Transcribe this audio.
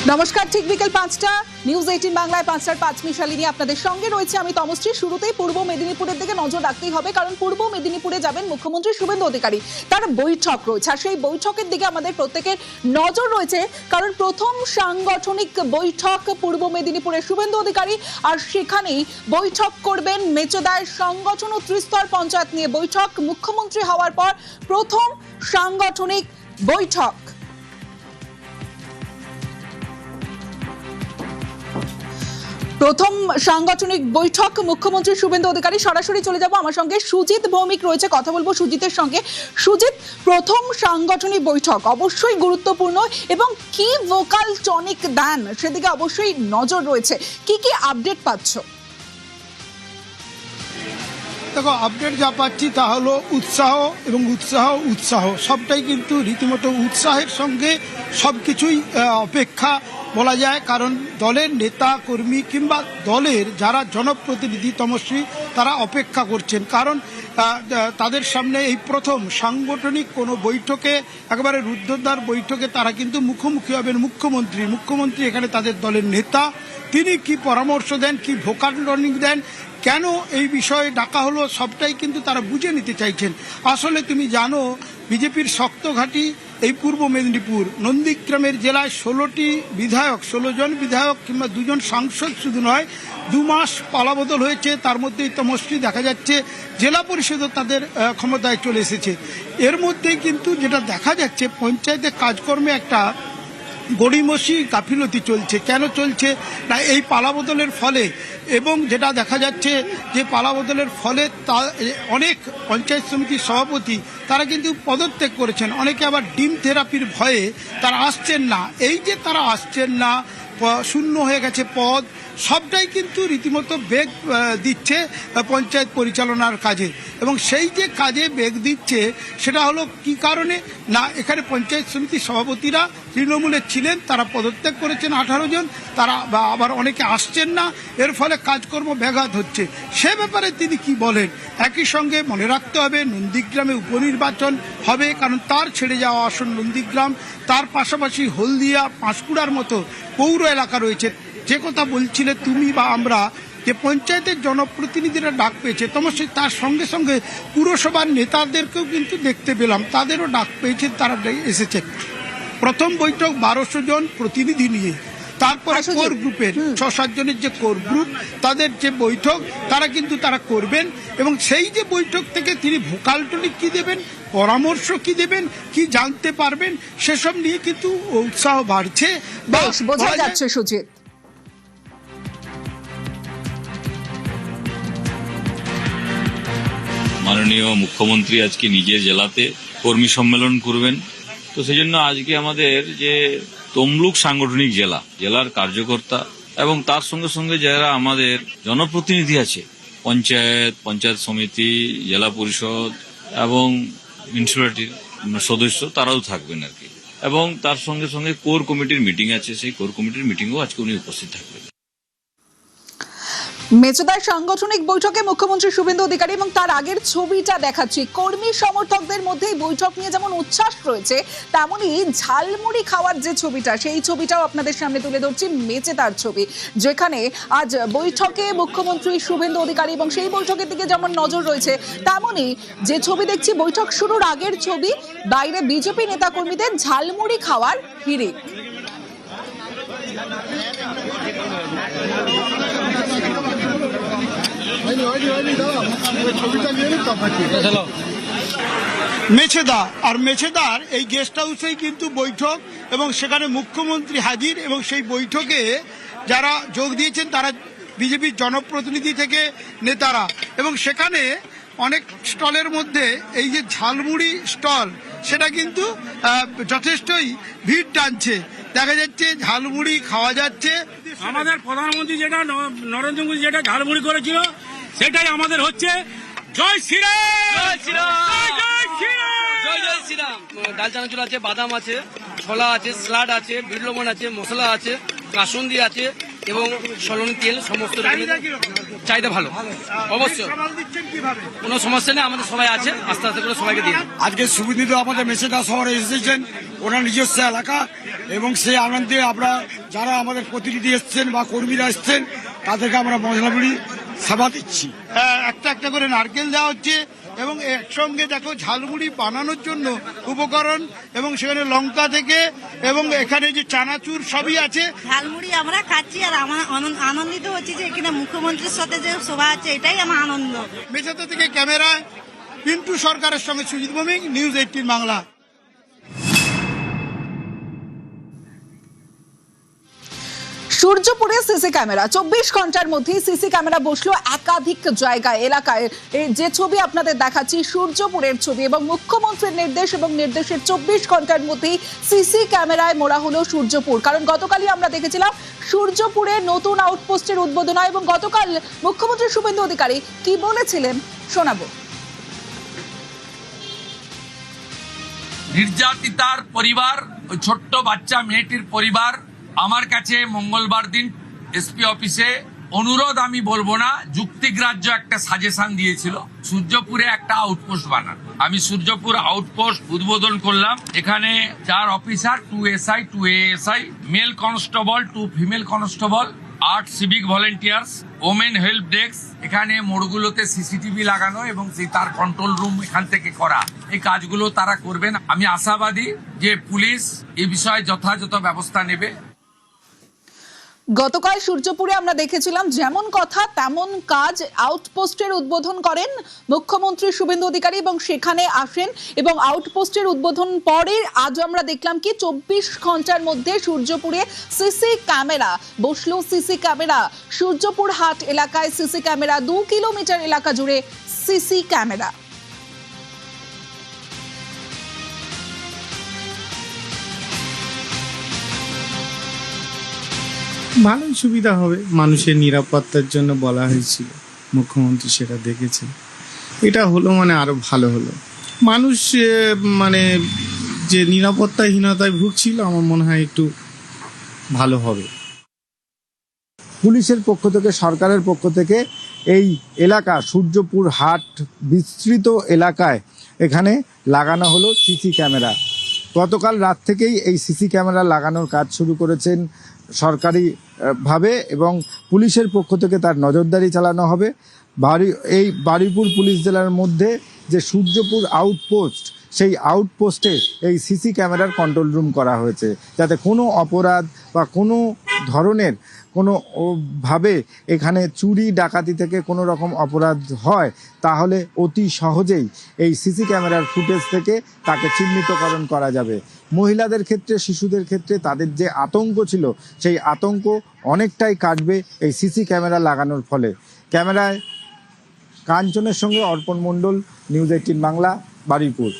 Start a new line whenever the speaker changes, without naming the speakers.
নমস্কার, ঠিক বিকেল 5টা নিউজ 18 বাংলায় 5টার 5 মিশালি নিয়ে আপনাদের সঙ্গে রয়েছে আমি তমশ্রী। শুরুতেই পূর্ব মেদিনীপুরের দিকে নজর রাখতেই হবে, কারণ পূর্ব মেদিনীপুরে যাবেন মুখ্যমন্ত্রী শুভেন্দু অধিকারী। তার বৈঠক রয়েছে, আর সেই বৈঠকের দিকে আমাদের প্রত্যেকের নজর রয়েছে, কারণ প্রথম সাংগঠনিক বৈঠক পূর্ব মেদিনীপুরে শুভেন্দু অধিকারী, আর সেখানেই বৈঠক করবেন মেচেদায় সংগঠন ও ত্রিস্তর পঞ্চায়েত নিয়ে বৈঠক। মুখ্যমন্ত্রী হওয়ার পর প্রথম সাংগঠনিক বৈঠক। প্রথম সাংগঠনিক বৈঠক মুখ্যমন্ত্রী শুভেন্দু অধিকারী। সরাসরি চলে যাব, আমার সঙ্গে সুজিত ভৌমিক রয়েছে, কথা বলবো সুজিতের সঙ্গে। সুজিত, প্রথম সাংগঠনিক বৈঠক অবশ্যই গুরুত্বপূর্ণ, এবং কি ভোকাল টনিক দেন সেদিকে অবশ্যই নজর রয়েছে। কি কি আপডেট পাচ্ছ?
দেখো, আপডেট যা পাচ্ছি তা হলো উৎসাহ এবং উৎসাহ সবটাই কিন্তু রীতিমতো উৎসাহের সঙ্গে সবকিছুই অপেক্ষা বলা যায়, কারণ দলের নেতা কর্মী কিংবা দলের যারা জনপ্রতিনিধি তমশ্রী তারা অপেক্ষা করছেন, কারণ তাদের সামনে এই প্রথম সাংগঠনিক কোনো বৈঠকে, একেবারে রুদ্ধদ্বার বৈঠকে তারা কিন্তু মুখোমুখি হবেন মুখ্যমন্ত্রী এখানে তাদের দলের নেতা, তিনি কি পরামর্শ দেন, কি ভোকাল টনিক দেন, কেন এই বিষয়ে ডাকা হলো, সবটাই কিন্তু তারা বুঝে নিতে চাইছেন। আসলে তুমি জানো, বিজেপির শক্ত ঘাঁটি এই পূর্ব মেদিনীপুর। নন্দীগ্রামের জেলায় 16 জন বিধায়ক কিংবা 2 জন সাংসদ শুধু নয়, 2 মাস পালাবদল হয়েছে, তার মধ্যেই তমশ্রী দেখা যাচ্ছে জেলা পরিষদও তাদের ক্ষমতায় চলে এসেছে। এর মধ্যেই কিন্তু যেটা দেখা যাচ্ছে, পঞ্চায়েতের কাজকর্মে একটা গড়িমসি গাফিলতি চলছে। কেন চলছে না, এই পালাবদলের ফলে, এবং যেটা দেখা যাচ্ছে যে পালাবদলের ফলে অনেক পঞ্চায়েত সমিতির সভাপতি তারা কিন্তু পদত্যাগ করেছেন, অনেকে আবার ডিম থেরাপির ভয়ে তারা আসছেন না। এই যে তারা আসছেন না, শূন্য হয়ে গেছে পদ, সবটাই কিন্তু রীতিমতো বেগ দিচ্ছে পঞ্চায়েত পরিচালনার কাজে, এবং সেই যে কাজে বেগ দিচ্ছে সেটা হলো কি কারণে না, এখানে পঞ্চায়েত সমিতির সভাপতিরা তৃণমূলের ছিলেন, তারা পদত্যাগ করেছেন 18 জন, তারা আবার অনেকে আসছেন না, এর ফলে কাজকর্ম ব্যাঘাত হচ্ছে। সে ব্যাপারে তিনি কি বলেন? একই সঙ্গে মনে রাখতে হবে নন্দীগ্রামে উপনির্বাচন হবে, কারণ তার ছেড়ে যাওয়া আসন নন্দীগ্রাম, তার পাশাপাশি হলদিয়া, পাঁশকুড়ার মতো পৌর এলাকা রয়েছে। যে কথা বলছিলে তুমি বা আমরা, যে পঞ্চায়েতের জনপ্রতিনিধিরা ডাক পেয়েছে, তমস্য তার সঙ্গে সঙ্গে পুরসভার নেতাদেরকেও কিন্তু দেখতে পেলাম, তাদেরও ডাক পেয়েছে, তারা এসেছেন। প্রথম বৈঠক 1200 জন প্রতিনিধি নিয়ে, তারপরে কোর গ্রুপের 6-7 জনের যে কোর গ্রুপ, তাদের যে বৈঠক তারা করবেন, এবং সেই যে বৈঠক থেকে তিনি ভোকাল টনিক কি দেবেন, পরামর্শ কি দেবেন, কি জানতে পারবেন, সেসব নিয়ে কিন্তু উৎসাহ বাড়ছে,
বেশ বোঝা যাচ্ছে সুজিত।
মাননীয় মুখ্যমন্ত্রী আজকে নিজের জেলাতে কর্মী সম্মেলন করবেন, তো সেই জন্য আজকে আমাদের যে তমলুক সাংগঠনিক জেলার কার্যকর্তা এবং তার সঙ্গে সঙ্গে যারা আমাদের জনপ্রতিনিধি আছে, পঞ্চায়েত সমিতি, জেলা পরিষদ এবং মিউনিসিপ্যালিটির সদস্য, তারাও থাকবেন আর কি, এবং তার সঙ্গে সঙ্গে কোর কমিটির মিটিং আছে, সেই কোর কমিটির মিটিংও আজকে উনি উপস্থিত থাকবেন।
মেচেদার সাংগঠনিক বৈঠকে মুখ্যমন্ত্রী শুভেন্দু অধিকারী, এবং তার আগের ছবিটা দেখাচ্ছি। কর্মী সমর্থকদের মধ্যে বৈঠক নিয়ে যেমন উচ্ছ্বাস রয়েছে, তেমনই ঝালমুড়ি খাওয়ার যে ছবিটা, সেই ছবিটাও আপনাদের সামনে তুলে ধরছি। মেচেদার ছবি, যেখানে আজ বৈঠকে মুখ্যমন্ত্রী শুভেন্দু অধিকারী, এবং সেই বৈঠকের দিকে যেমন নজর রয়েছে, তেমনই যে ছবি দেখছি বৈঠক শুরুর আগের ছবি, বাইরে বিজেপি নেতাকর্মীদের ঝালমুড়ি খাওয়ার হিড়িক।
মেছেদা, আর মেছেদার এই গেস্ট হাউসেই কিন্তু বৈঠক, এবং সেখানে মুখ্যমন্ত্রী হাজির, এবং সেই বৈঠকে যারা যোগ দিয়েছেন তারা বিজেপির জনপ্রতিনিধি থেকে নেতারা, এবং সেখানে অনেক স্টলের মধ্যে এই যে ঝালমুড়ি স্টল, সেটা কিন্তু যথেষ্টই ভিড় টানছে। দেখা যাচ্ছে ঝালমুড়ি খাওয়া যাচ্ছে।
আমাদের প্রধানমন্ত্রী যেটা নরেন্দ্র মোদী যেটা ঝালমুড়ি করেছিল, সেটাই আমাদের হচ্ছে। জয় শ্রীরাম, জয় শ্রীরাম, জয় শ্রীরাম, জয় জয় শ্রীরাম। ডাল চানাচুর আছে, বাদাম আছে, ছোলা আছে, স্যালাড আছে, বিট লবণ আছে, মশলা আছে, কাসুন্দি আছে,
এবং সলনি তেল সমস্ত রকমের চাহিদা ভালো, অবশ্যই
সামাল দিচ্ছেন কিভাবে?
কোনো সমস্যা নেই, আমাদের সবাই আছে, আস্তে আস্তে করে সবাইকে দিয়ে দিই।
আজকে সুবিদিত আমাদের মেছেদা শহরে এসেছেন, ওনার নিজস্ব এলাকা, এবং সেই আনন্দে আমরা যারা আমাদের প্রতিনিধি এসছেন বা কর্মীরা এসছেন তাদেরকে আমরা মশলাপুরি সেবা দিচ্ছি।
একটা একটা করে নারকেল দেওয়া হচ্ছে এবং একসঙ্গে দেখো ঝালমুড়ি বানানোর জন্য উপকরণ, এবং সেখানে লঙ্কা থেকে এবং এখানে যে চানাচুর সবই আছে।
ঝালমুড়ি আমরা খাচ্ছি আর আমার আনন্দিত হচ্ছি যে এখানে মুখ্যমন্ত্রীর সাথে যে সভা আছে, এটাই আমার আনন্দ।
মেছেদা থেকে ক্যামেরায় পিন্টু সরকারের সঙ্গে সুজিত ভৌমিক, নিউজ 18 বাংলা।
সূর্যপুরে সিসি ক্যামেরা 24 ঘন্টার মধ্যে সিসি ক্যামেরা বসলো একাধিক জায়গায় এলাকায়। এই যে ছবি আপনাদের দেখাচ্ছি সূর্যপুরের ছবি, এবং মুখ্যমন্ত্রীর নির্দেশ এবং নির্দেশের 24 ঘন্টার মধ্যেই সিসি ক্যামেরায় মোড়া হলো সূর্যপুর। কারণ গতকালই আমরা দেখেছিলাম সূর্যপুরে নতুন আউটপোস্টের উদ্বোধন হয়, এবং গতকাল মুখ্যমন্ত্রী শুভেন্দু অধিকারী কি বলেছিলেন শোনাবো।
নির্যাতিতার পরিবার, ওই ছোট্ট বাচ্চা মেয়েটির পরিবার আমার কাছে মঙ্গলবার দিন এসপি অফিসে অনুরোধ, আমি বলবো না, যুক্তিগ্রাহ্য একটা সাজেশন দিয়েছিল, সূর্যপুরে একটা আউটপোস্ট বানান। আমি সূর্যপুর আউটপোস্ট উদ্বোধন করলাম। এখানে 4 officer, 2 SI, 2 ASI, mail constable, 2 female constable, 8 civic volunteers, women help desk, এখানে মোড়গুলোতে সিসিটিভি লাগানো এবং তার কন্ট্রোল রুম এখান থেকে করা, এই কাজগুলো তারা করবেন। আমি আশাবাদী যে পুলিশ এই বিষয়ে যথাযথ ব্যবস্থা নেবে।
গতকাল সূর্যপুরে আমরা দেখেছিলাম যেমন কথা তেমন কাজ, আউটপোস্টের উদ্বোধন করেন মুখ্যমন্ত্রী শুভেন্দু অধিকারী এবং সেখানে আসেন, এবং আউটপোস্টের উদ্বোধন পরে আজ আমরা দেখলাম কি 24 ঘন্টার মধ্যে সূর্যপুরে সিসি ক্যামেরা বসলো। সিসি ক্যামেরা সূর্যপুর হাট এলাকায় সিসি ক্যামেরা, 2 কিলোমিটার এলাকা জুড়ে সিসি ক্যামেরা।
ভালোই সুবিধা হবে, মানুষের নিরাপত্তার জন্য বলা হয়েছিল, মুখ্যমন্ত্রী সেটা দেখেছেন। এটা হলো মানে আরো ভালো হলো। মানুষ মানে যে নিরাপত্তাহীনতায় ভুগছিল, আমার মনে হয় একটু ভালো হবে।
পুলিশের পক্ষ থেকে, সরকারের পক্ষ থেকে এই এলাকা সূর্যপুর হাট বিস্তৃত এলাকায় এখানে লাগানো হলো সিসি ক্যামেরা। গতকাল রাত থেকেই এই সিসি ক্যামেরা লাগানোর কাজ শুরু করেছেন সরকারিভাবে, এবং পুলিশের পক্ষ থেকে তার নজরদারি চালানো হবে। এই বারুইপুর পুলিশ জেলার মধ্যে যে সূর্যপুর আউটপোস্ট, সেই আউটপোস্টে এই সিসি ক্যামেরার কন্ট্রোল রুম করা হয়েছে, যাতে কোনো অপরাধ বা কোনো ধরনের কোনো ভাবে এখানে চুরি ডাকাতি থেকে কোনো রকম অপরাধ হয়, তাহলে অতি সহজেই এই সিসি ক্যামেরার ফুটেজ থেকে তাকে চিহ্নিতকরণ করা যাবে। মহিলাদের ক্ষেত্রে, শিশুদের ক্ষেত্রে তাদের যে আতঙ্ক ছিল, সেই আতঙ্ক অনেকটাই কাটবে এই সিসি ক্যামেরা লাগানোর ফলে। ক্যামেরায় কাঞ্চনের সঙ্গে অর্পণ মণ্ডল, নিউজ 18 বাংলা, বারুইপুর।